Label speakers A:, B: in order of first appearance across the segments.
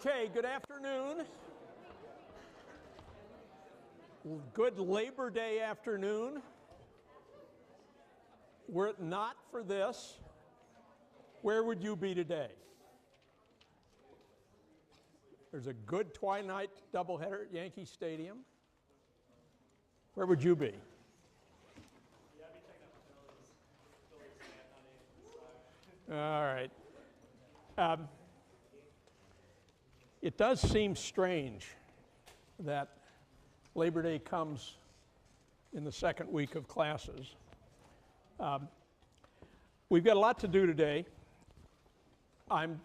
A: Okay, good afternoon. Good Labor Day afternoon. Were it not for this, where would you be today? There's a good twilight doubleheader at Yankee Stadium. Where would you be? All right. It does seem strange that Labor Day comes in the second week of classes. We've got a lot to do today. I'm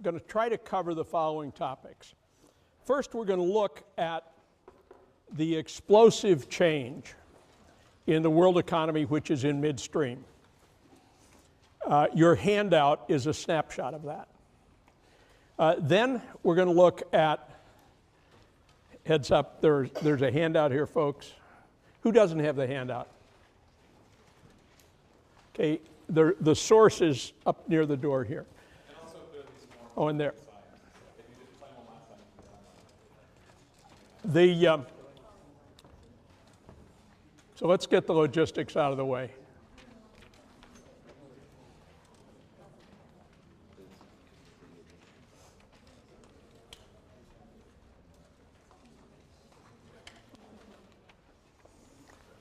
A: going to try to cover the following topics. First, we're going to look at the explosive change in the world economy, which is in midstream. Your handout is a snapshot of that. Then we're going to look at, heads up, there's a handout here, folks. Who doesn't have the handout? Okay, the source is up near the door here.
B: And also
A: Oh, in there.
B: If you did plan one last time,
A: So let's get the logistics out of the way.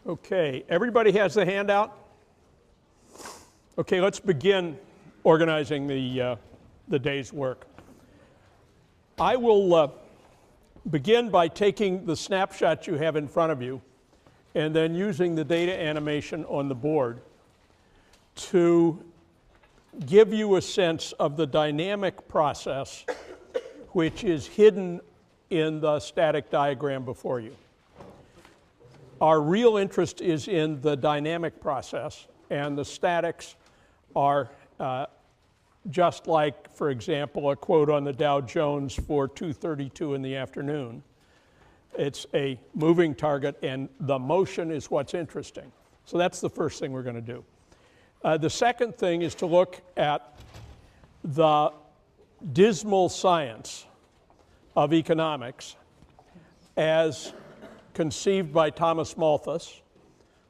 A: Okay, everybody has the handout? Okay, let's begin organizing the day's work. I will begin by taking the snapshot you have in front of you and then using the data animation on the board to give you a sense of the dynamic process which is hidden in the static diagram before you. Our real interest is in the dynamic process, and the statics are just like, for example, a quote on the Dow Jones for 2:32 in the afternoon. It's a moving target, and the motion is what's interesting. So that's the first thing we're going to do. The second thing is to look at the dismal science of economics as conceived by Thomas Malthus,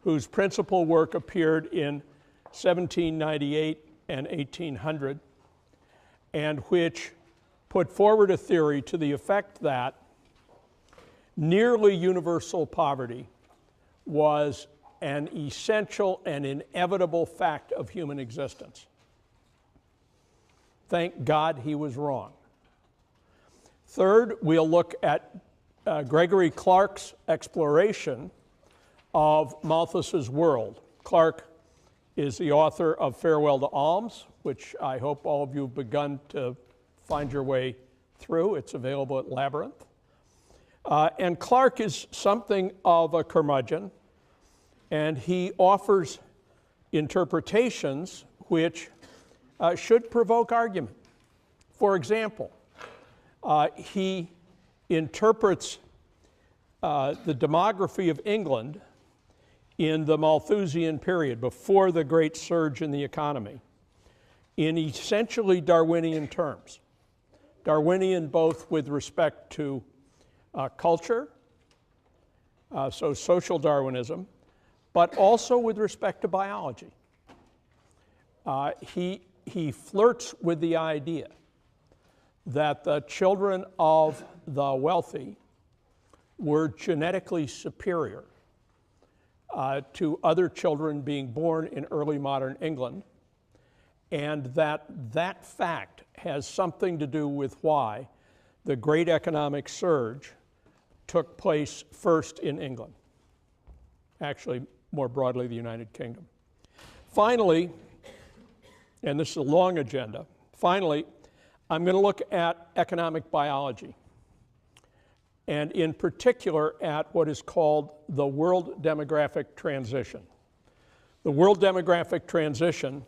A: whose principal work appeared in 1798 and 1800, and which put forward a theory to the effect that nearly universal poverty was an essential and inevitable fact of human existence. Thank God he was wrong. Third, we'll look at Gregory Clark's exploration of Malthus's world. Clark is the author of Farewell to Alms, which I hope all of you have begun to find your way through. It's available at Labyrinth. And Clark is something of a curmudgeon, and he offers interpretations which should provoke argument. For example, he interprets the demography of England in the Malthusian period, before the great surge in the economy, in essentially Darwinian terms. Darwinian both with respect to culture, so social Darwinism, but also with respect to biology. He flirts with the idea that the children of the wealthy were genetically superior to other children being born in early modern England, and that fact has something to do with why the great economic surge took place first in England, actually more broadly the United Kingdom. Finally, and this is a long agenda, finally, I'm going to look at economic biology, and in particular at what is called the world demographic transition. The world demographic transition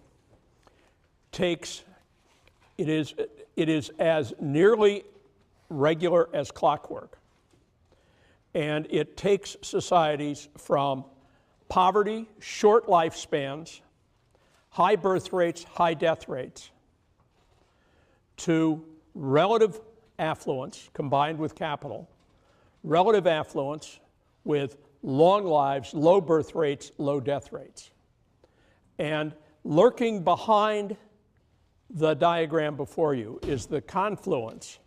A: it is as nearly regular as clockwork, and it takes societies from poverty, short lifespans, high birth rates, high death rates, to relative affluence combined with capital, relative affluence with long lives, low birth rates, low death rates. And lurking behind the diagram before you is the confluence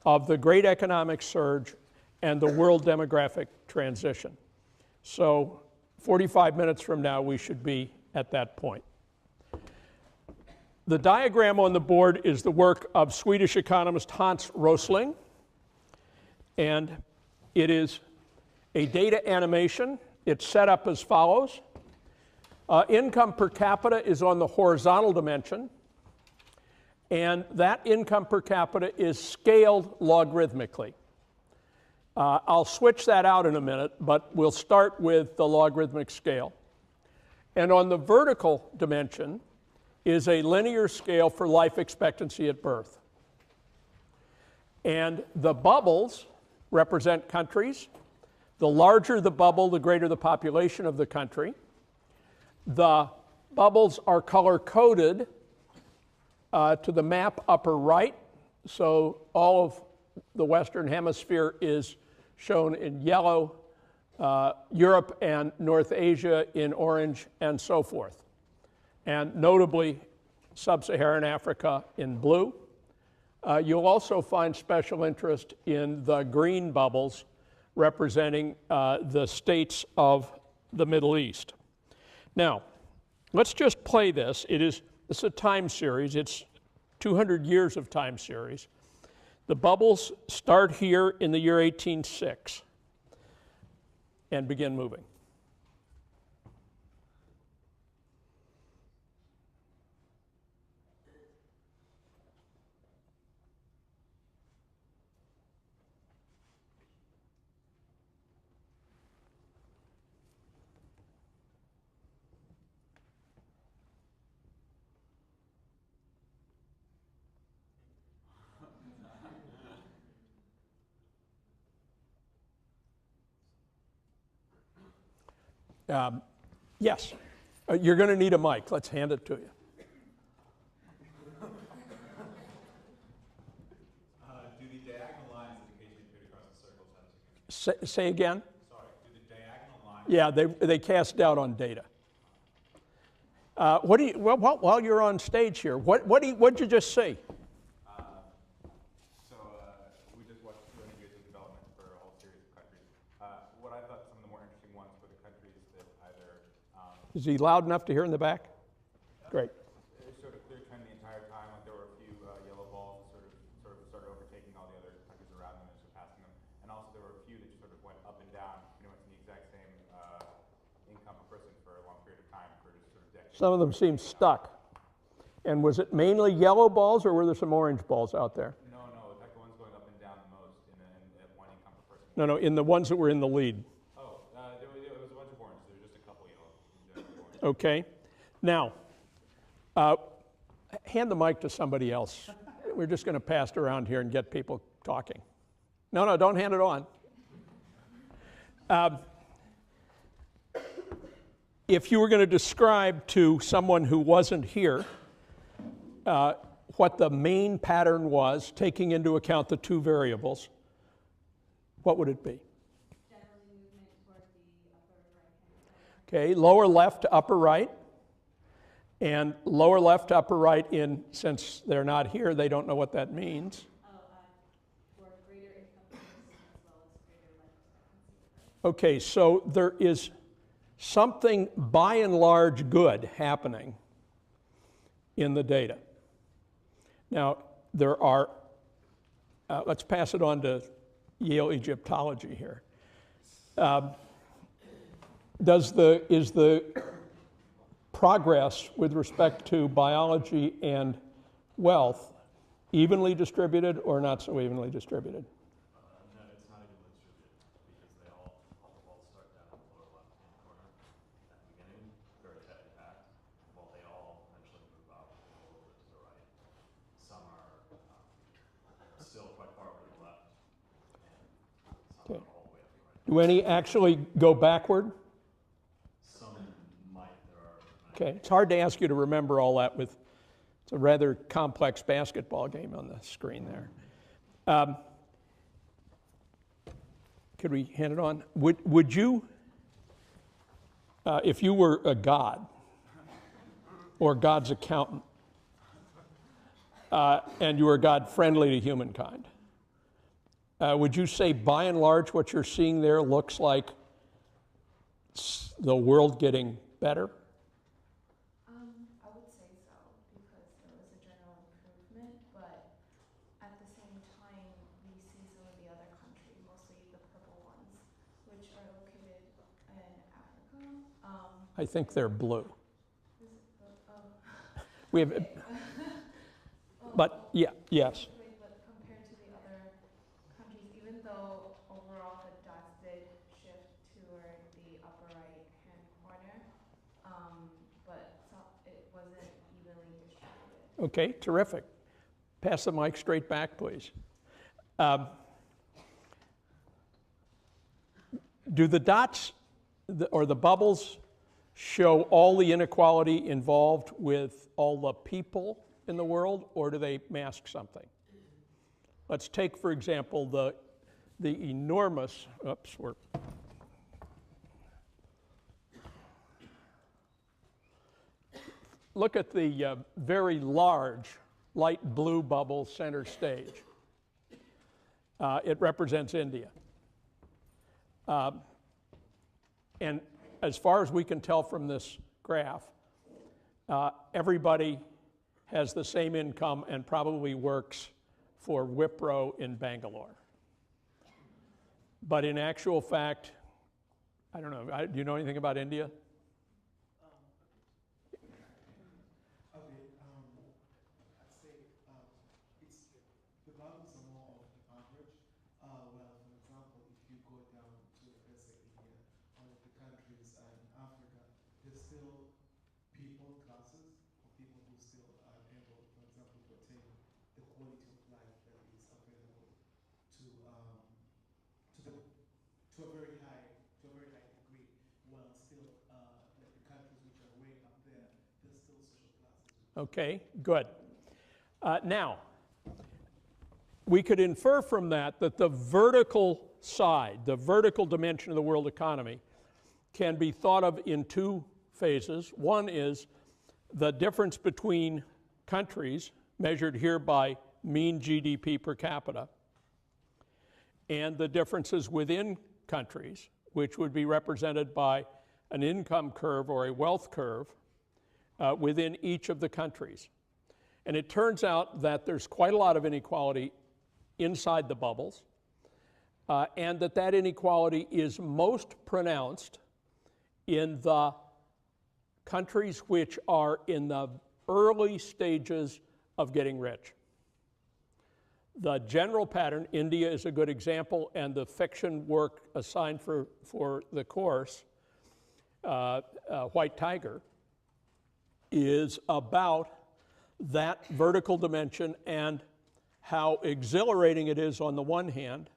A: of the great economic surge and the world demographic transition. So 45 minutes from now, we should be at that point. The diagram on the board is the work of Swedish economist Hans Rosling, and it is a data animation. It's set up as follows. Income per capita is on the horizontal dimension, and that income per capita is scaled logarithmically. I'll switch that out in a minute, but we'll start with the logarithmic scale. And on the vertical dimension is a linear scale for life expectancy at birth. And the bubbles represent countries. The larger the bubble, the greater the population of the country. The bubbles are color-coded to the map upper right. So all of the Western Hemisphere is shown in yellow, Europe and North Asia in orange, and so forth. And notably, Sub-Saharan Africa in blue. You'll also find special interest in the green bubbles representing the states of the Middle East. Now, let's just play this. It's a time series. It's 200 years of time series. The bubbles start here in the year 1806 and begin moving. Yes, you're going to need a mic. Let's hand it to you.
B: Do the diagonal lines occasionally appear across the circles?
A: Say again?
B: Sorry, do the diagonal lines?
A: Yeah, they cast doubt on data. While you're on stage here, what'd you just say?
B: We just watched 200 years of development for a whole series of countries. What I thought some of the more interesting ones were the countries that either...
A: Is he loud enough to hear in the back? Great.
B: It showed a clear trend the entire time. Like there were a few yellow balls that sort of started overtaking all the other countries around them and surpassing them. And also there were a few that just sort of went up and down, in the exact same income per person for a long period of time for just sort of decades.
A: Some of them seem stuck. And was it mainly yellow balls, or were there some orange balls out there?
B: No, like the ones going up and down the most at one income per person.
A: No, in the ones that were in the lead.
B: There was a bunch of orange. There was just a couple yellow.
A: Okay. Now, hand the mic to somebody else. We're just going to pass it around here and get people talking. No, don't hand it on. If you were going to describe to someone who wasn't here what the main pattern was, taking into account the two variables, what would it be?
C: Generally movement toward the upper right-hand side.
A: Okay, lower left to upper right. And lower left to upper right, since they're not here, they don't know what that means.
C: For greater income per person as well as greater life expectancy.
A: Okay, so there is something by and large good happening in the data. Now, there are, let's pass it on to Yale Egyptology here. Is the progress with respect to biology and wealth evenly distributed or not so evenly distributed?
D: No, it's not evenly distributed because all the balls start down in the lower left-hand corner at the beginning, very tightly packed, while they all eventually move up a little bit to the right. Some are still quite far over to the left, and some are all the way up to the right.
A: Do any actually go backward?
D: Some might. There are.
A: Okay, it's hard to ask you to remember all that it's It's a rather complex basketball game on the screen there. Could we hand it on? Would you, if you were a god or God's accountant, and you were God friendly to humankind, would you say by and large what you're seeing there looks like the world getting better?
C: I would say so, because there was a general improvement, but at the same time, we see some of the other countries, mostly the purple ones, which are located in Africa.
A: I think they're blue.
C: Is it the,
A: We have,
C: okay.
A: but yeah, yes.
C: Wait, but compared to the other countries, even though overall the dots did shift toward the upper right-hand corner, but it wasn't evenly distributed.
A: Okay, terrific. Pass the mic straight back, please. Do the dots or the bubbles show all the inequality involved with all the people in the world, or do they mask something? Let's take, for example, the enormous, look at the very large light blue bubble center stage. It represents India. And as far as we can tell from this graph, everybody has the same income and probably works for Wipro in Bangalore. But in actual fact, I don't know, do you know anything about India?
E: I'd say it's the values are more of the average. Well, for example, if you go down to, let's say, India, one of the countries in Africa, there's still people classes of people who still are able, for example, to attain the quality of life that is available to a very high degree, while still like the countries which are way up there, there's still social classes.
A: Okay, good. Now, we could infer from that that the vertical side, the vertical dimension of the world economy, can be thought of in two phases. One is the difference between countries, measured here by mean GDP per capita, and the differences within countries, which would be represented by an income curve or a wealth curve within each of the countries. And it turns out that there's quite a lot of inequality inside the bubbles, and that inequality is most pronounced in the countries which are in the early stages of getting rich. The general pattern, India is a good example, and the fiction work assigned for the course, White Tiger, is about that vertical dimension and how exhilarating it is on the one hand,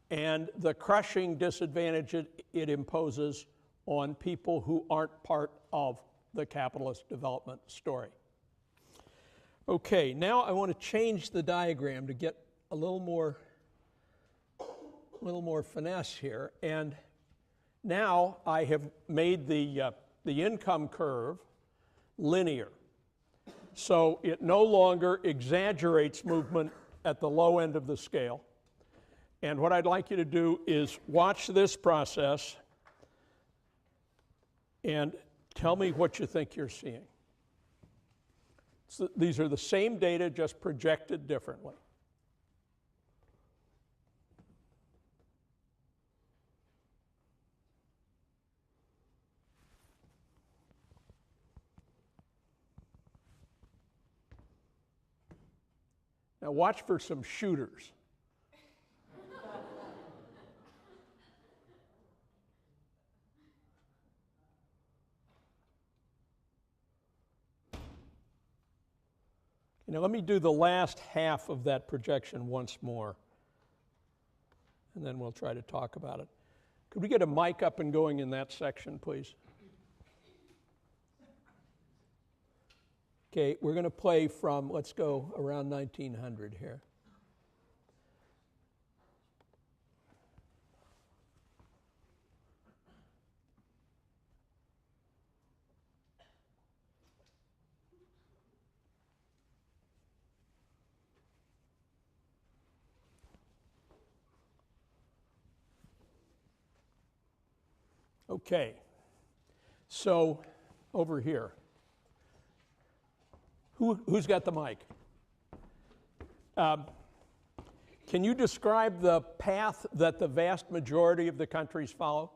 A: and the crushing disadvantage it imposes on people who aren't part of the capitalist development story. Okay, now I want to change the diagram to get a little more finesse here. And now I have made the income curve linear. So it no longer exaggerates movement at the low end of the scale. And what I'd like you to do is watch this process and tell me what you think you're seeing. So these are the same data, just projected differently. Now watch for some shooters. Now let me do the last half of that projection once more, and then we'll try to talk about it. Could we get a mic up and going in that section, please? Okay, we're going to play from, let's go around 1900 here. Okay, so over here, who's got the mic? Can you describe the path that the vast majority of the countries follow?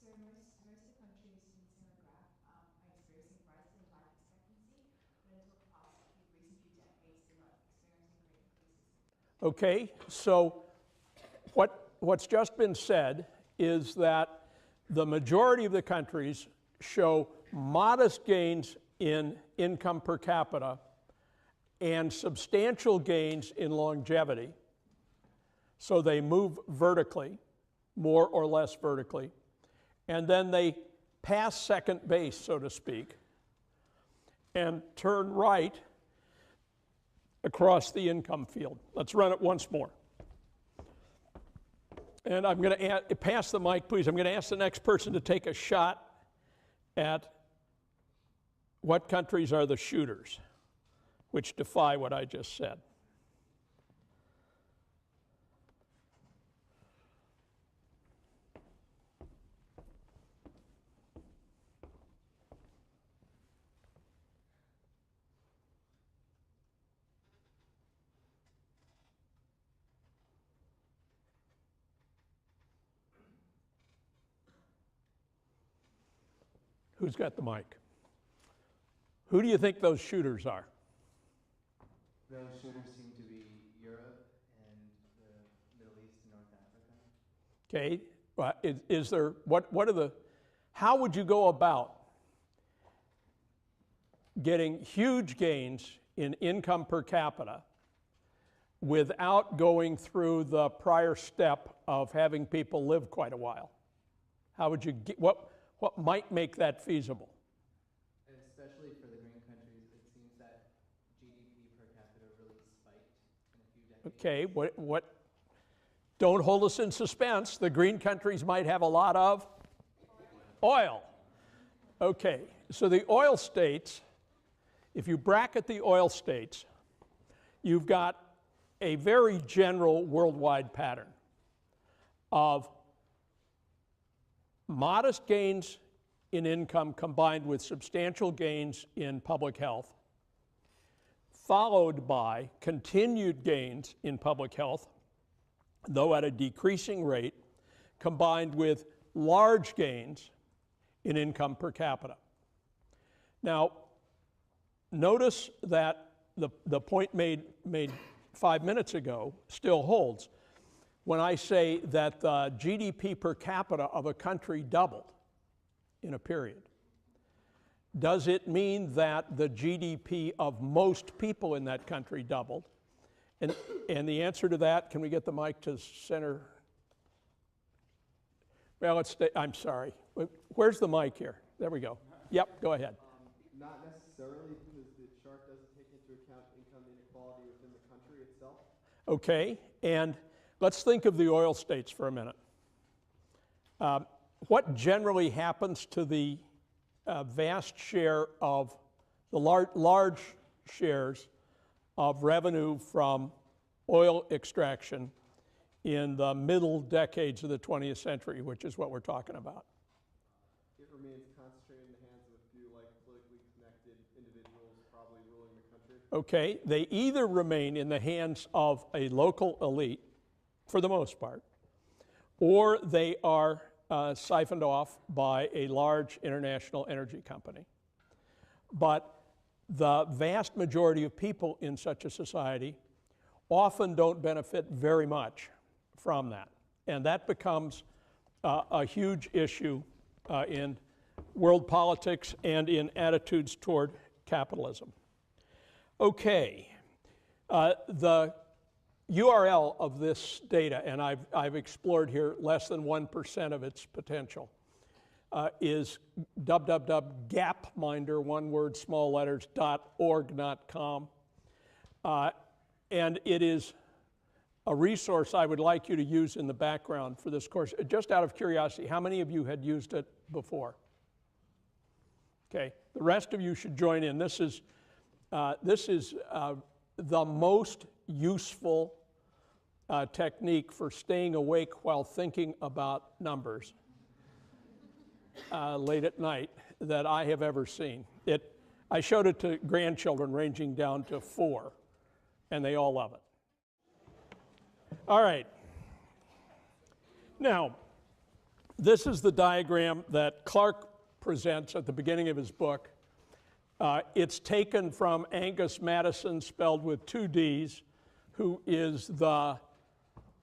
C: So most of the countries in the graph are experiencing rises in life expectancy, but until the past recent few decades, they were experiencing great increases.
A: Okay, so what's just been said is that the majority of the countries show modest gains in income per capita and substantial gains in longevity. So they move vertically, more or less vertically, and then they pass second base, so to speak, and turn right across the income field. Let's run it once more. And I'm going to pass the mic, please. I'm going to ask the next person to take a shot at what countries are the shooters, which defy what I just said. Who's got the mic? Who do you think those shooters are?
F: Those shooters seem to be Europe and the Middle East and North Africa.
A: Okay, is there, what are the, how would you go about getting huge gains in income per capita without going through the prior step of having people live quite a while? How would you get, what might make that feasible?
F: Especially for the green countries, it seems that GDP per capita really spiked in a few decades.
A: Okay, don't hold us in suspense. The green countries might have a lot of oil. Okay, so the oil states, if you bracket the oil states, you've got a very general worldwide pattern of modest gains in income combined with substantial gains in public health, followed by continued gains in public health, though at a decreasing rate, combined with large gains in income per capita. Now, notice that the point made 5 minutes ago still holds. When I say that the GDP per capita of a country doubled in a period, does it mean that the GDP of most people in that country doubled? And the answer to that, can we get the mic to center? Well, I'm sorry. Where's the mic here? There we go. Yep, go ahead.
G: Not necessarily, because the chart doesn't take into account income inequality within the country itself.
A: Okay, and let's think of the oil states for a minute. What generally happens to the vast share of the large shares of revenue from oil extraction in the middle decades of the 20th century, which is what we're talking about?
G: It remains concentrated in the hands of a few, like, politically connected individuals probably ruling the country.
A: Okay, they either remain in the hands of a local elite, for the most part, or they are siphoned off by a large international energy company. But the vast majority of people in such a society often don't benefit very much from that. And that becomes a huge issue in world politics and in attitudes toward capitalism. Okay, the URL of this data, and I've explored here less than 1% of its potential, is www.gapminder, one word, small letters, .org.com. And it is a resource I would like you to use in the background for this course. Just out of curiosity, how many of you had used it before? Okay, the rest of you should join in. This is the most useful technique for staying awake while thinking about numbers late at night that I have ever seen. I showed it to grandchildren ranging down to 4, and they all love it. All right. Now, this is the diagram that Clark presents at the beginning of his book. It's taken from Angus Madison, spelled with 2 Ds, who is the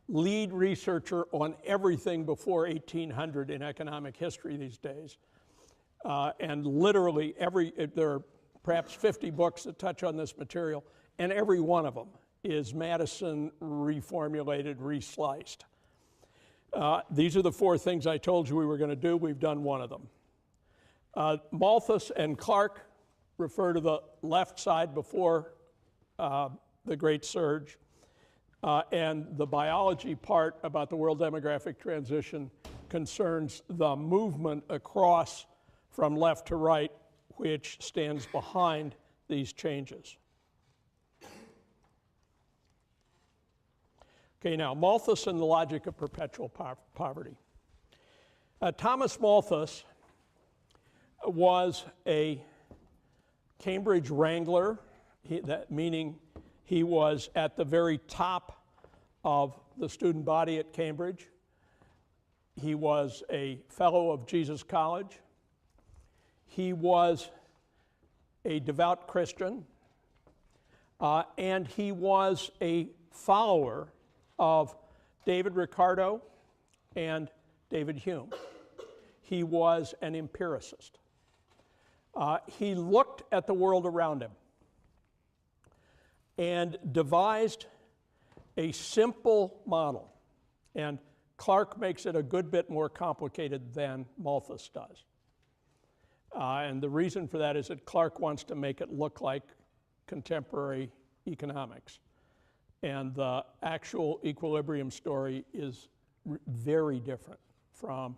A: lead researcher on everything before 1800 in economic history these days. And literally there are perhaps 50 books that touch on this material, and every one of them is Madison reformulated, resliced. These are the 4 things I told you we were going to do. We've done one of them. Malthus and Clark refer to the left side before the Great Surge. And the biology part about the world demographic transition concerns the movement across from left to right, which stands behind these changes. Okay, now, Malthus and the logic of perpetual poverty. Thomas Malthus was a Cambridge Wrangler, meaning he was at the very top of the student body at Cambridge. He was a fellow of Jesus College. He was a devout Christian, and he was a follower of David Ricardo and David Hume. He was an empiricist. He looked at the world around him and devised a simple model. And Clark makes it a good bit more complicated than Malthus does. And the reason for that is that Clark wants to make it look like contemporary economics. And the actual equilibrium story is very different from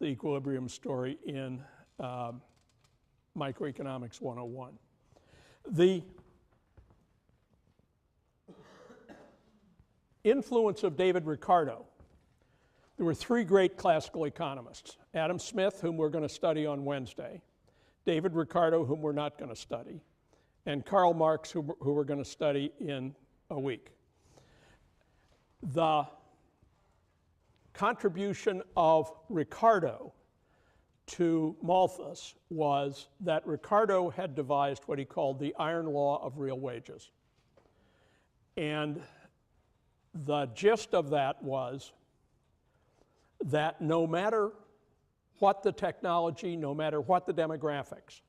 A: the equilibrium story in Microeconomics 101. The influence of David Ricardo. There were 3 great classical economists: Adam Smith, whom we're going to study on Wednesday, David Ricardo, whom we're not going to study, and Karl Marx, who we're going to study in a week. The contribution of Ricardo to Malthus was that Ricardo had devised what he called the iron law of real wages. And the gist of that was that no matter what the technology, no matter what the demographics,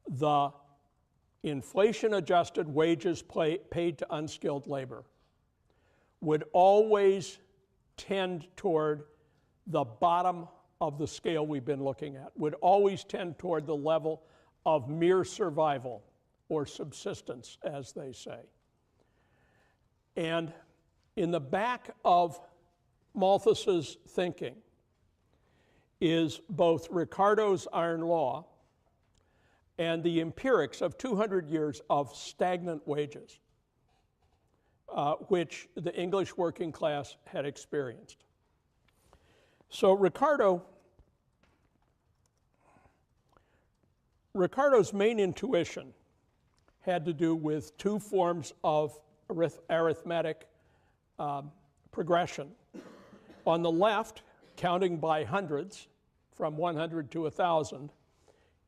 A: the inflation-adjusted wages paid to unskilled labor would always tend toward the bottom of the scale we've been looking at, would always tend toward the level of mere survival or subsistence, as they say. And in the back of Malthus's thinking is both Ricardo's iron law and the empirics of 200 years of stagnant wages, which the English working class had experienced. So Ricardo's main intuition had to do with 2 forms of arithmetic progression. On the left, counting by hundreds, from 100 to 1,000,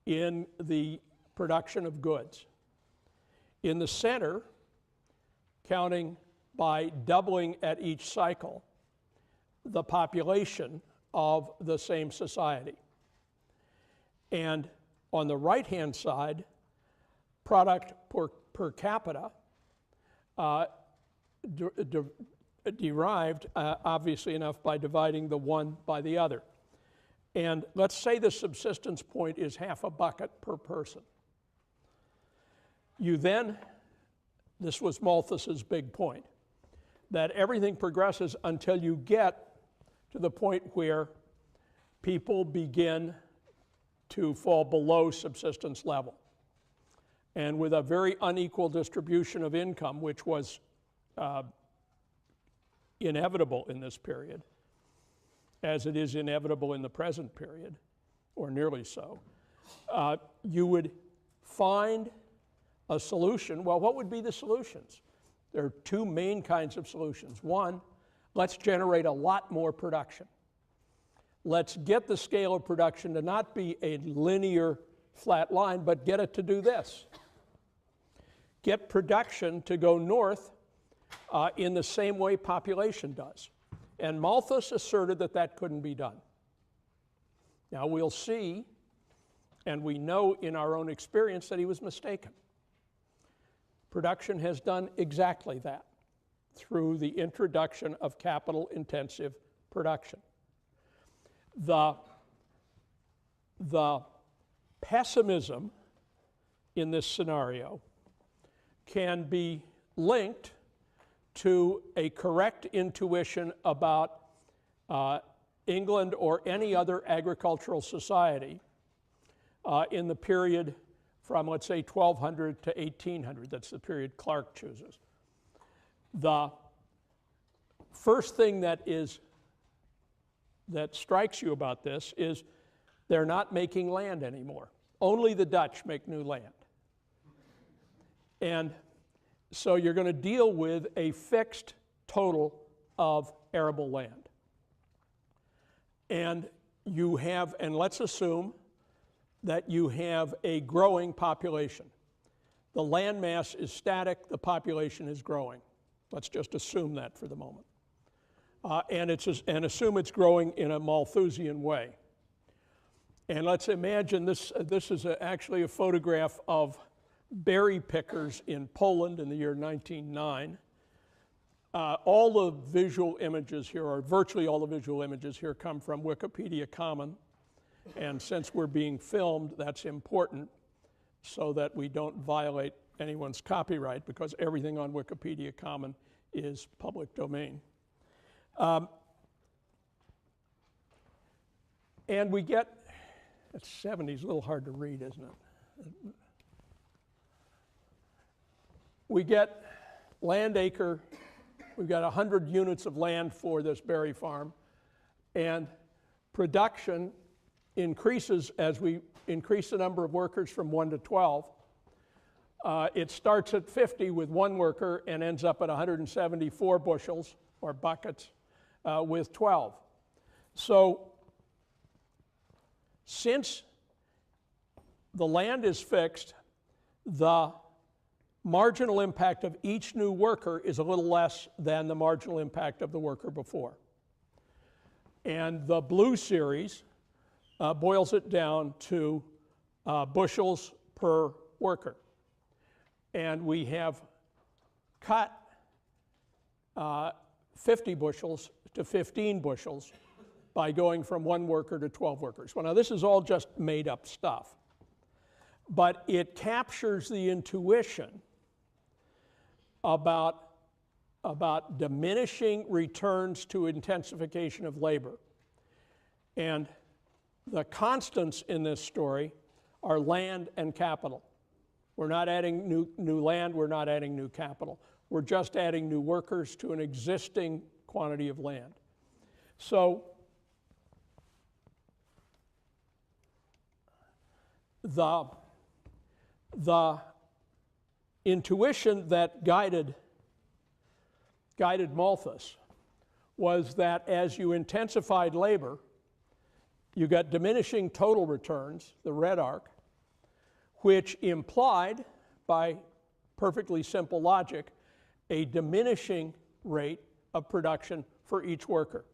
A: in the production of goods. In the center, counting by doubling at each cycle the population of the same society. And on the right-hand side, product per capita, derived, obviously enough, by dividing the one by the other. And let's say the subsistence point is half a bucket per person. You then, this was Malthus's big point, that everything progresses until you get to the point where people begin to fall below subsistence level. And with a very unequal distribution of income, which was inevitable in this period, as it is inevitable in the present period, or nearly so, you would find a solution. Well, what would be the solutions? There are two main kinds of solutions. One, let's generate a lot more production. Let's get the scale of production to not be a linear flat line, but get it to do this. Get production to go north in the same way population does. And Malthus asserted that that couldn't be done. Now we'll see, and we know in our own experience that he was mistaken. Production has done exactly that through the introduction of capital-intensive production. The pessimism in this scenario can be linked to a correct intuition about England or any other agricultural society in the period from, let's say, 1200 to 1800. That's the period Clark chooses. The first thing that strikes you about this is they're not making land anymore. Only the Dutch make new land. And so you're going to deal with a fixed total of arable land. And you have, and let's assume that you have a growing population. The land mass is static, the population is growing. Let's just assume that for the moment. And assume it's growing in a Malthusian way. And let's imagine this is actually a photograph of berry pickers in Poland in the year 1909. All the visual images here, or virtually all the visual images here, come from Wikipedia Common. And since we're being filmed, that's important so that we don't violate anyone's copyright, because everything on Wikipedia Common is public domain. And we get, it's 70s, a little hard to read, isn't it? We get land acre, we've got 100 units of land for this berry farm, and production increases as we increase the number of workers from 1 to 12. It starts at 50 with one worker and ends up at 174 bushels or buckets with 12. So since the land is fixed, the marginal impact of each new worker is a little less than the marginal impact of the worker before. And the blue series boils it down to bushels per worker. And we have cut 50 bushels to 15 bushels by going from 1 worker to 12 workers. Well, now this is all just made up stuff, but it captures the intuition about diminishing returns to intensification of labor. And the constants in this story are land and capital. We're not adding new land, we're not adding new capital. We're just adding new workers to an existing quantity of land. So the intuition that guided Malthus was that as you intensified labor, you got diminishing total returns, the red arc, which implied, by perfectly simple logic, a diminishing rate of production for each worker.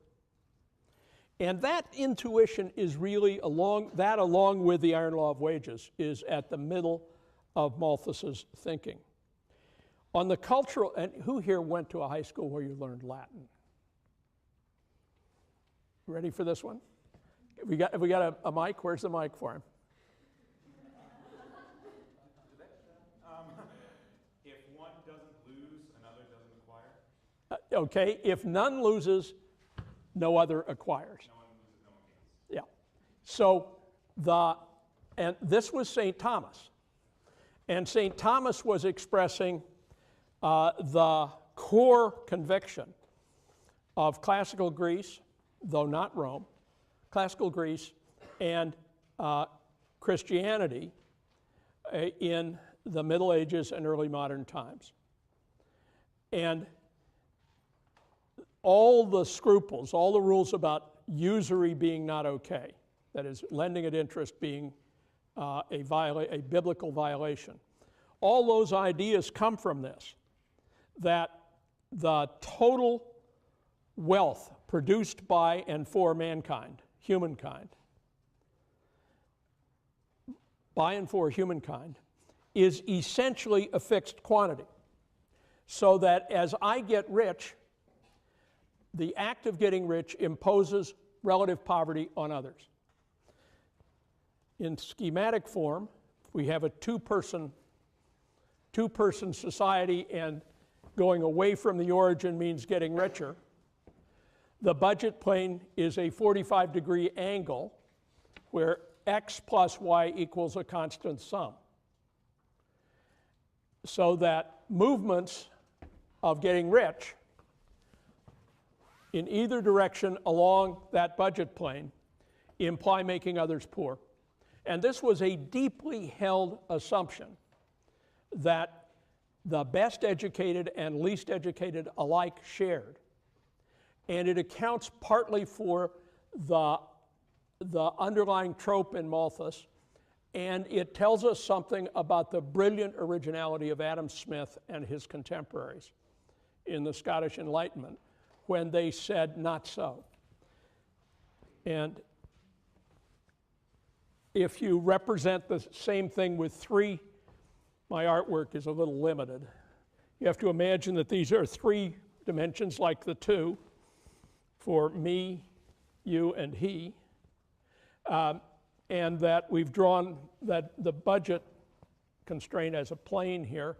A: And that intuition is really along with the iron law of wages, is at the middle of Malthus's thinking. On the cultural, and who here went to a high school where you learned Latin? Ready for this one? Have we got a mic? Where's the mic for him?
B: If one doesn't lose, another doesn't acquire.
A: Okay, if none loses, no other acquires.
B: No one loses, no one gains.
A: Yeah. So and this was St. Thomas. And St. Thomas was expressing the core conviction of classical Greece, though not Rome, classical Greece and Christianity in the Middle Ages and early modern times. And all the scruples, all the rules about usury being not okay, that is, lending at interest being a biblical violation, all those ideas come from this, that the total wealth produced by and for mankind, humankind, by and for humankind, is essentially a fixed quantity. So that as I get rich, the act of getting rich imposes relative poverty on others. In schematic form, we have a two-person society, and going away from the origin means getting richer. The budget plane is a 45-degree angle where x plus y equals a constant sum. So that movements of getting rich in either direction along that budget plane imply making others poor. And this was a deeply held assumption that the best educated and least educated alike shared. And it accounts partly for the underlying trope in Malthus, and it tells us something about the brilliant originality of Adam Smith and his contemporaries in the Scottish Enlightenment when they said, not so. And if you represent the same thing with three, my artwork is a little limited. You have to imagine that these are three dimensions like the two for me, you, and he, and that we've drawn that the budget constraint as a plane here,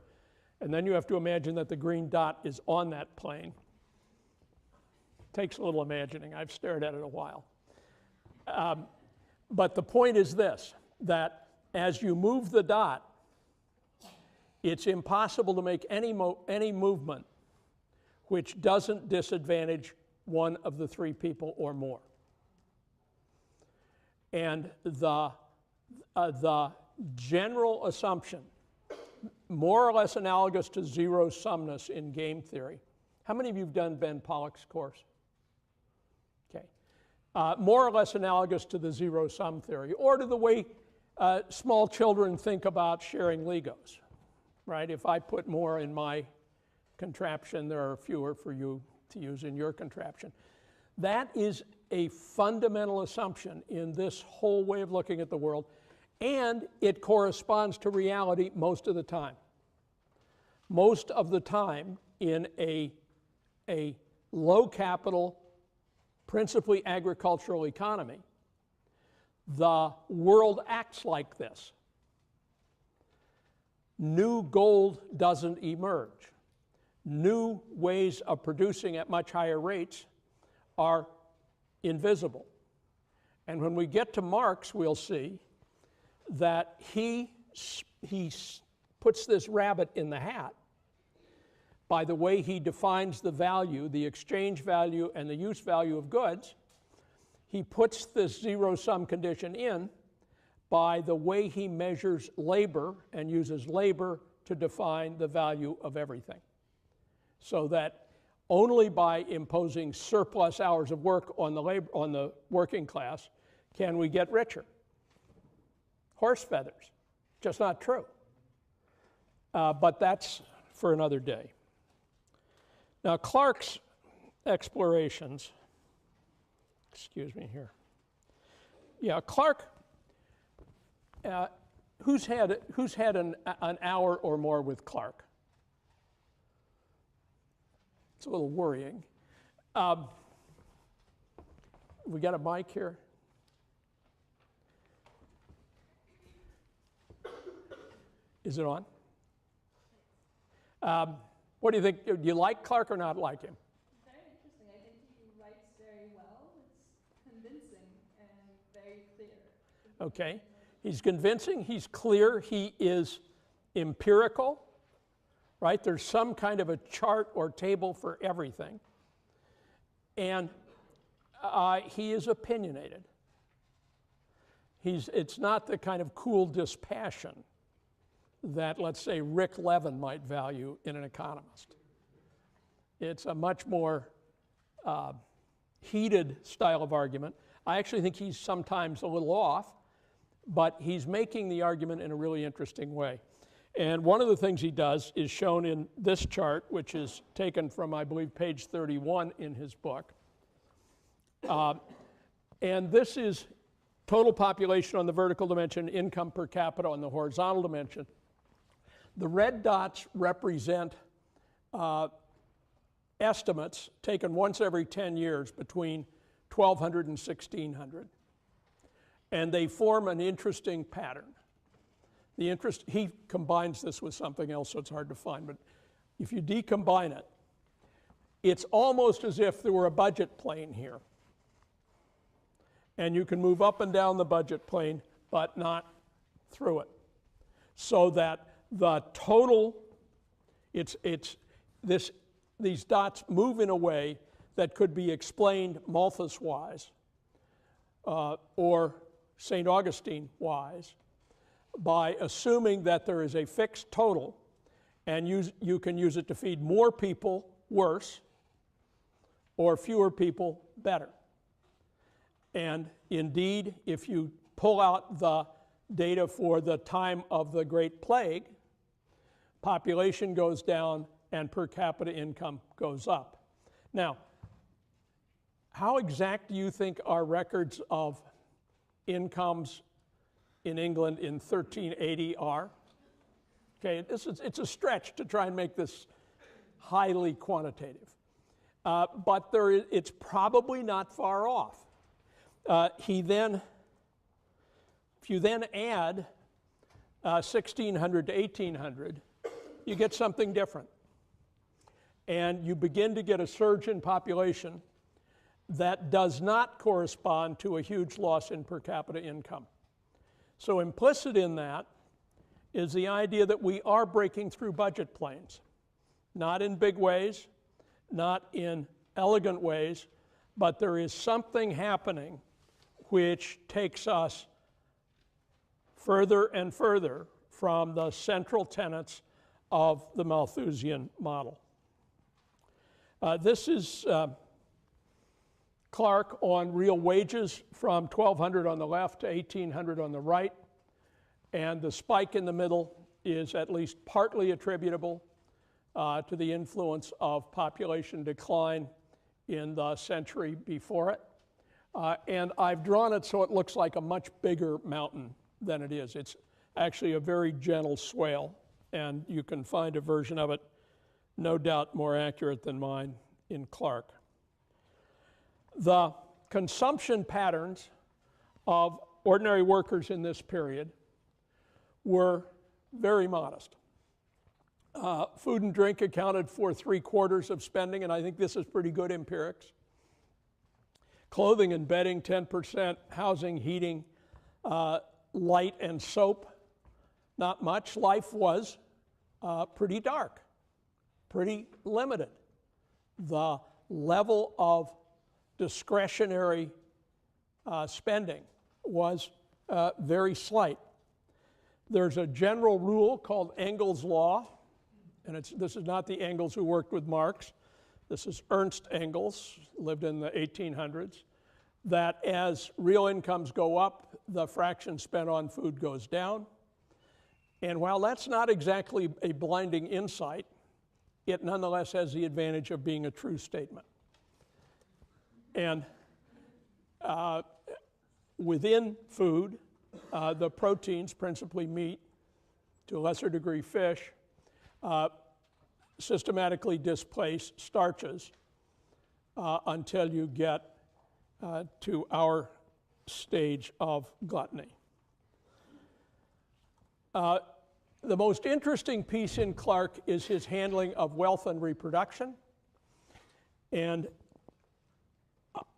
A: and then you have to imagine that the green dot is on that plane. Takes a little imagining. I've stared at it a while. But the point is this, that as you move the dot, it's impossible to make any movement which doesn't disadvantage one of the three people or more. And the general assumption, more or less analogous to zero-sumness in game theory. How many of you have done Ben Pollock's course? Okay. More or less analogous to the zero-sum theory, or to the way small children think about sharing Legos, right? If I put more in my contraption, there are fewer for you to use in your contraption. That is a fundamental assumption in this whole way of looking at the world, and it corresponds to reality most of the time. Most of the time in a low capital, principally agricultural economy, the world acts like this. New gold doesn't emerge. New ways of producing at much higher rates are invisible. And when we get to Marx, we'll see that he puts this rabbit in the hat by the way he defines the value, the exchange value and the use value of goods. He puts this zero-sum condition in by the way he measures labor and uses labor to define the value of everything. So that only by imposing surplus hours of work on the working class can we get richer. Horse feathers, just not true. But that's for another day. Now, Clarke's explorations, excuse me here. Yeah, Clarke, who's had an hour or more with Clarke? It's a little worrying. We got a mic here? Is it on? What do you think? Do you like Clark or not like him?
H: Very interesting. I think he writes very well. It's convincing and very clear.
A: Okay. He's convincing, he's clear, he is empirical, right? There's some kind of a chart or table for everything. And he is opinionated. It's not the kind of cool dispassion that, let's say, Rick Levin might value in an economist. It's a much more heated style of argument. I actually think he's sometimes a little off, but he's making the argument in a really interesting way. And one of the things he does is shown in this chart, which is taken from, I believe, page 31 in his book. And this is total population on the vertical dimension, income per capita on the horizontal dimension. The red dots represent estimates taken once every 10 years between 1200 and 1600. And they form an interesting pattern. He combines this with something else, so it's hard to find, but if you decombine it, it's almost as if there were a budget plane here. And you can move up and down the budget plane, but not through it. So that the total, these dots move in a way that could be explained Malthus-wise, or St. Augustine-wise, by assuming that there is a fixed total, and you can use it to feed more people worse, or fewer people better. And indeed, if you pull out the data for the time of the Great Plague, population goes down and per capita income goes up. Now, how exact do you think our records of incomes in England in 1380 are? Okay, it's a stretch to try and make this highly quantitative. But it's probably not far off. If you then add 1600 to 1800, you get something different. And you begin to get a surge in population that does not correspond to a huge loss in per capita income. So implicit in that is the idea that we are breaking through budget planes, not in big ways, not in elegant ways, but there is something happening which takes us further and further from the central tenets of the Malthusian model. This is Clark on real wages from 1200 on the left to 1800 on the right. And the spike in the middle is at least partly attributable to the influence of population decline in the century before it. And I've drawn it so it looks like a much bigger mountain than it is. It's actually a very gentle swale, and you can find a version of it, no doubt more accurate than mine, in Clark. The consumption patterns of ordinary workers in this period were very modest. Food and drink accounted for 3/4 of spending, and I think this is pretty good empirics. Clothing and bedding, 10%. Housing, heating, light and soap, not much. Life was pretty dark, pretty limited. The level of discretionary spending was very slight. There's a general rule called Engels' law, and this is not the Engels who worked with Marx. This is Ernst Engels, lived in the 1800s, that as real incomes go up, the fraction spent on food goes down. And while that's not exactly a blinding insight, it nonetheless has the advantage of being a true statement. And within food, the proteins, principally meat, to a lesser degree fish, systematically displace starches until you get to our stage of gluttony. The most interesting piece in Clark is his handling of wealth and reproduction. And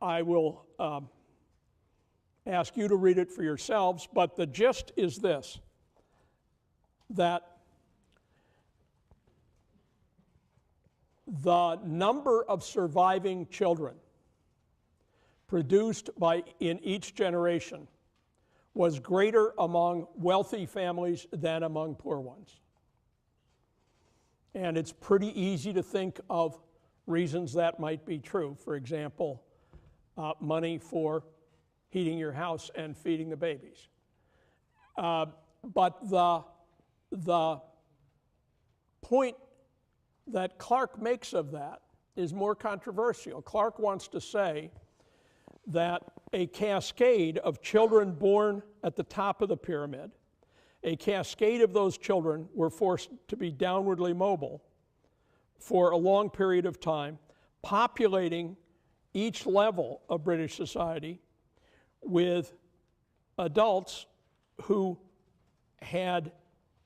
A: I will ask you to read it for yourselves, but the gist is this, that the number of surviving children produced in each generation was greater among wealthy families than among poor ones. And it's pretty easy to think of reasons that might be true. For example, money for heating your house and feeding the babies. But the point that Clark makes of that is more controversial. Clark wants to say that a cascade of children born at the top of the pyramid, a cascade of those children were forced to be downwardly mobile for a long period of time, populating each level of British society with adults who had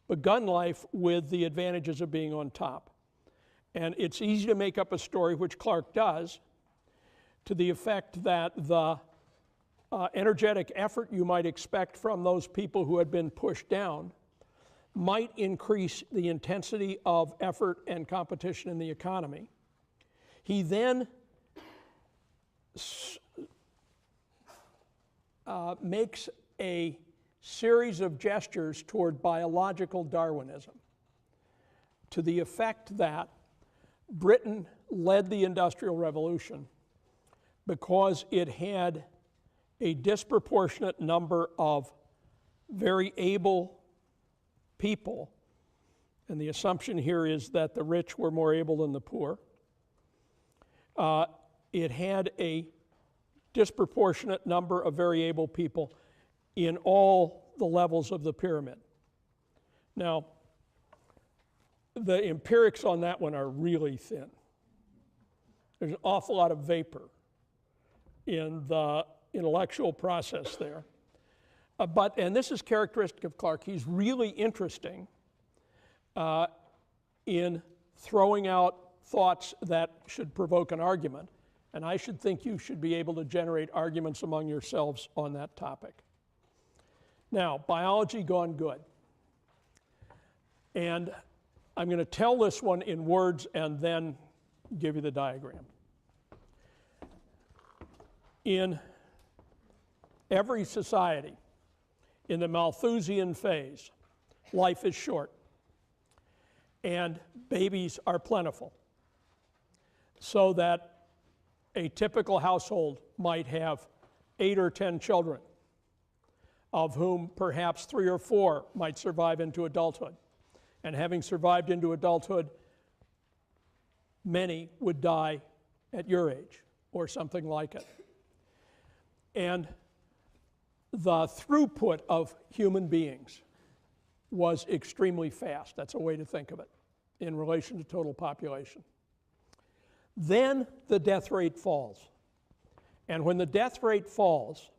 A: begun life with the advantages of being on top. And it's easy to make up a story, which Clark does, to the effect that the energetic effort you might expect from those people who had been pushed down might increase the intensity of effort and competition in the economy. He then makes a series of gestures toward biological Darwinism, to the effect that Britain led the Industrial Revolution because it had a disproportionate number of very able people, and the assumption here is that the rich were more able than the poor. It had a disproportionate number of very able people in all the levels of the pyramid. Now, the empirics on that one are really thin. There's an awful lot of vapor in the intellectual process there. And this is characteristic of Clark, he's really interesting in throwing out thoughts that should provoke an argument. And I should think you should be able to generate arguments among yourselves on that topic. Now, biology gone good. And I'm going to tell this one in words and then give you the diagram. In every society, in the Malthusian phase, life is short and babies are plentiful, so that a typical household might have 8 or 10 children, of whom perhaps 3 or 4 might survive into adulthood. And having survived into adulthood, many would die at your age or something like it. And the throughput of human beings was extremely fast. That's a way to think of it in relation to total population. Then the death rate falls. And when the death rate falls,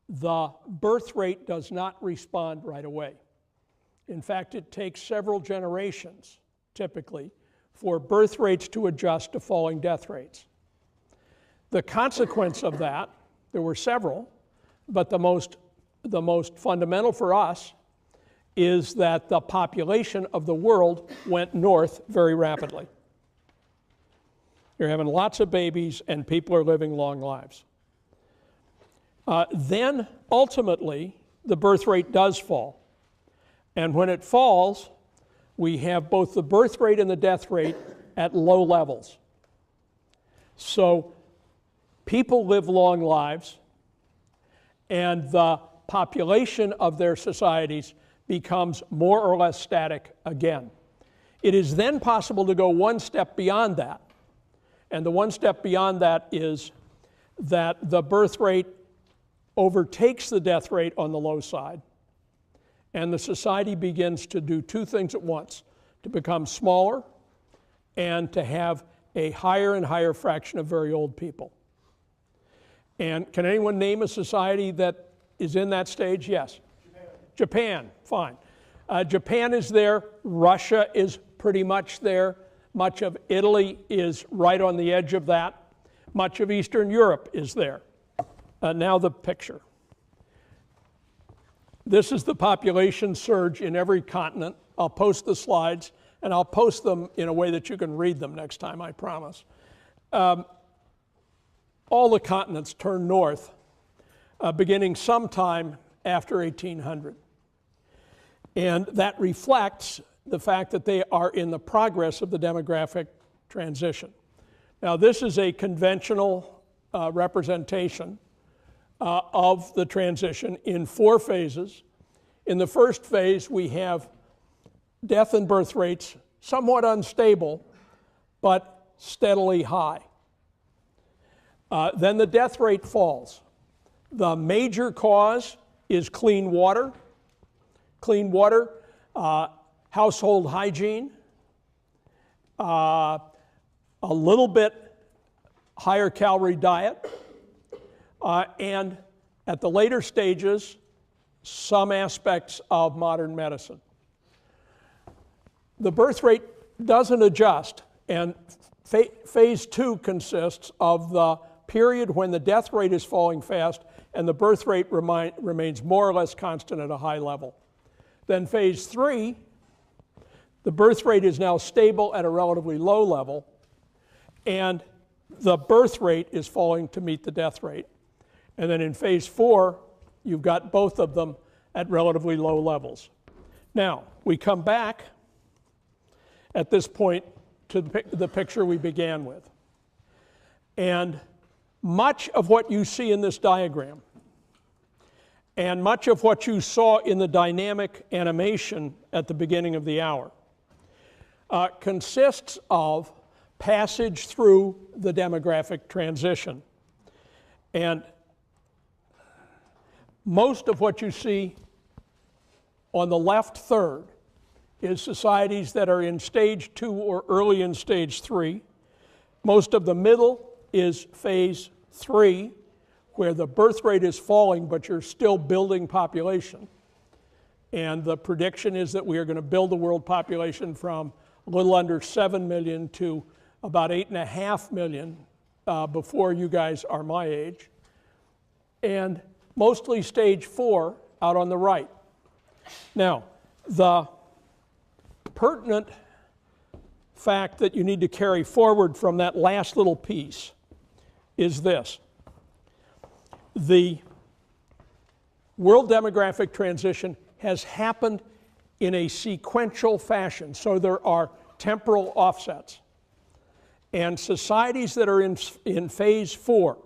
A: the birth rate does not respond right away. In fact, it takes several generations, typically, for birth rates to adjust to falling death rates. The consequence of that, there were several, but the most fundamental for us is that the population of the world went north very rapidly. You're having lots of babies and people are living long lives. Then, ultimately, the birth rate does fall. And when it falls, we have both the birth rate and the death rate at low levels. So people live long lives, and the population of their societies becomes more or less static again. It is then possible to go one step beyond that. And the one step beyond that is that the birth rate overtakes the death rate on the low side, and the society begins to do two things at once: to become smaller and to have a higher and higher fraction of very old people. And can anyone name a society that is in that stage? Yes. Japan, fine. Japan is there. Russia is pretty much there. Much of Italy is right on the edge of that. Much of Eastern Europe is there. Now the picture. This is the population surge in every continent. I'll post the slides, and I'll post them in a way that you can read them next time, I promise. All the continents turn north, beginning sometime after 1800. And that reflects the fact that they are in the progress of the demographic transition. Now, this is a conventional representation of the transition in 4 phases. In the first phase, we have death and birth rates somewhat unstable, but steadily high. Then the death rate falls. The major cause is clean water. Clean water, household hygiene, a little bit higher calorie diet, and at the later stages, some aspects of modern medicine. The birth rate doesn't adjust, and phase 2 consists of the period when the death rate is falling fast and the birth rate remains more or less constant at a high level. Then phase 3, the birth rate is now stable at a relatively low level, and the birth rate is falling to meet the death rate. And then in phase 4, you've got both of them at relatively low levels. Now, we come back at this point to the picture we began with. And much of what you see in this diagram, and much of what you saw in the dynamic animation at the beginning of the hour, consists of passage through the demographic transition. And most of what you see on the left third is societies that are in stage 2 or early in stage 3. Most of the middle is phase 3, where the birth rate is falling, but you're still building population. And the prediction is that we are going to build the world population from a little under 7 million to about 8.5 million before you guys are my age. And mostly stage 4 out on the right. Now, the pertinent fact that you need to carry forward from that last little piece is this. The world demographic transition has happened in a sequential fashion, so there are temporal offsets. And societies that are in phase 4,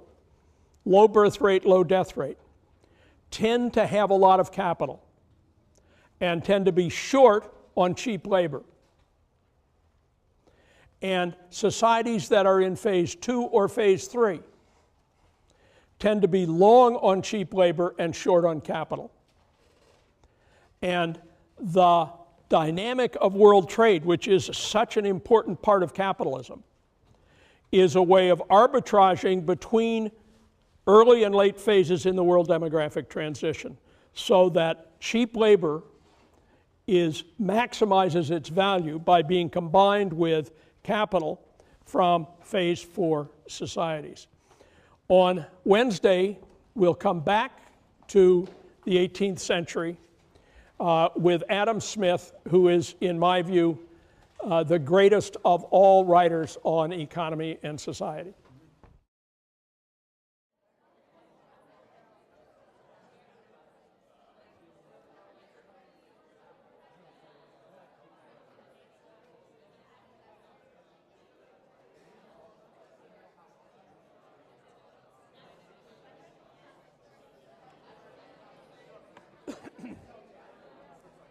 A: low birth rate, low death rate, tend to have a lot of capital and tend to be short on cheap labor. And societies that are in phase 2 or phase 3 tend to be long on cheap labor and short on capital. And the dynamic of world trade, which is such an important part of capitalism, is a way of arbitraging between early and late phases in the world demographic transition, so that cheap labor maximizes its value by being combined with capital from phase 4 societies. On Wednesday, we'll come back to the 18th century with Adam Smith, who is, in my view, the greatest of all writers on economy and society.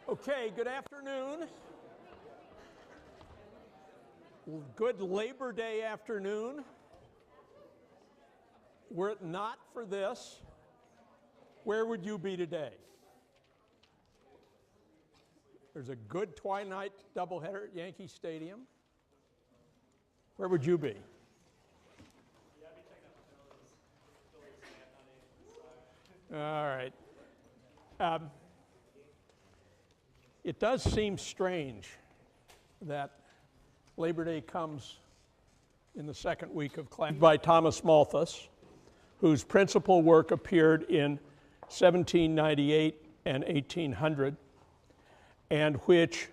A: Okay, good afternoon. Good Labor Day afternoon. Were it not for this, where would you be today? There's a good twilight doubleheader at Yankee Stadium. Where would you be? All right. It does seem strange that Labor Day comes in the second week of class by Thomas Malthus, whose principal work appeared in 1798 and 1800, and which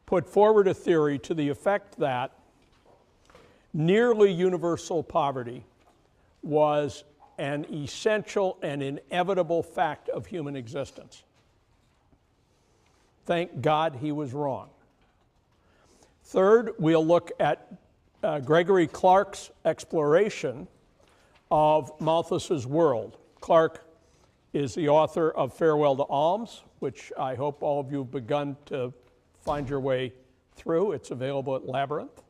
A: put forward a theory to the effect that nearly universal poverty was an essential and inevitable fact of human existence. Thank God he was wrong. Third, we'll look at Gregory Clark's exploration of Malthus's world. Clark is the author of Farewell to Alms, which I hope all of you have begun to find your way through. It's available at Labyrinth.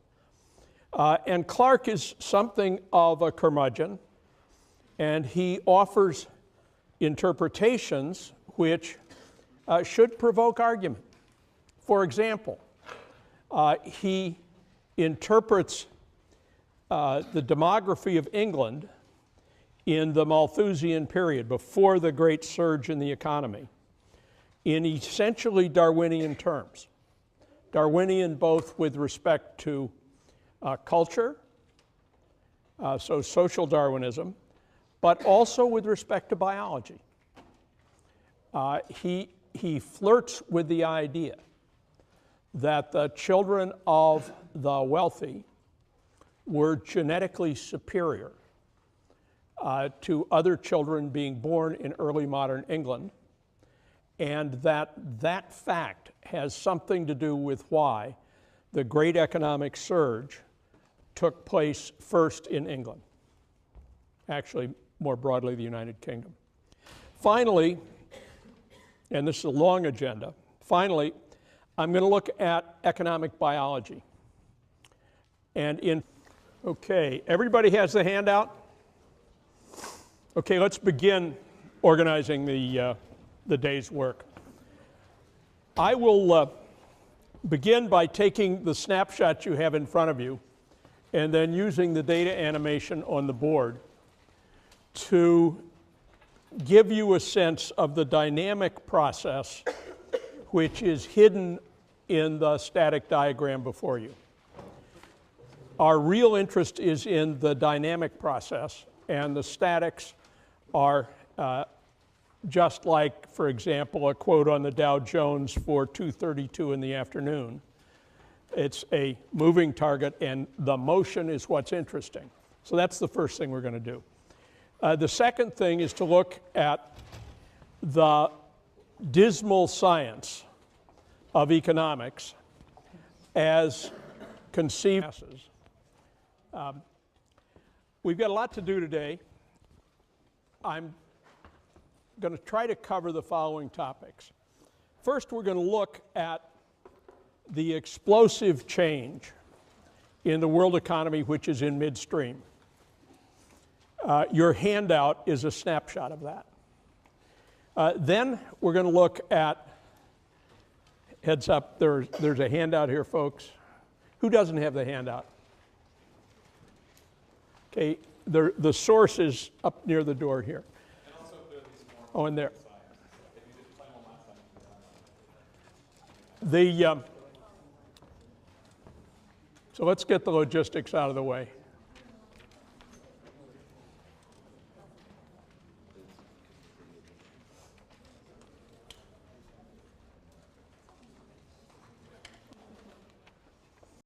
A: And Clark is something of a curmudgeon, and he offers interpretations which should provoke argument. For example, he interprets the demography of England in the Malthusian period, before the great surge in the economy, in essentially Darwinian terms. Darwinian both with respect to culture, so social Darwinism, but also with respect to biology. He flirts with the idea that the children of the wealthy were genetically superior to other children being born in early modern England, and that fact has something to do with why the great economic surge took place first in England, actually more broadly the United Kingdom. Finally, and this is a long agenda, finally, I'm going to look at economic biology. Okay, everybody has the handout? Okay, let's begin organizing the day's work. I will begin by taking the snapshot you have in front of you and then using the data animation on the board to give you a sense of the dynamic process which is hidden in the static diagram before you. Our real interest is in the dynamic process, and the statics are just like, for example, a quote on the Dow Jones for 2:32 in the afternoon. It's a moving target, and the motion is what's interesting. So that's the first thing we're going to do. The second thing is to look at the dismal science of economics as conceived. We've got a lot to do today. I'm going to try to cover the following topics. First, we're going to look at the explosive change in the world economy, which is in midstream. Your handout is a snapshot of that. Then we're going to look at, heads up, there's a handout here, folks. Who doesn't have the handout? Okay, the source is up near the door here.
B: And also clearly some more.
A: Oh, and there.
B: If you did plan one last time,
A: So let's get the logistics out of the way.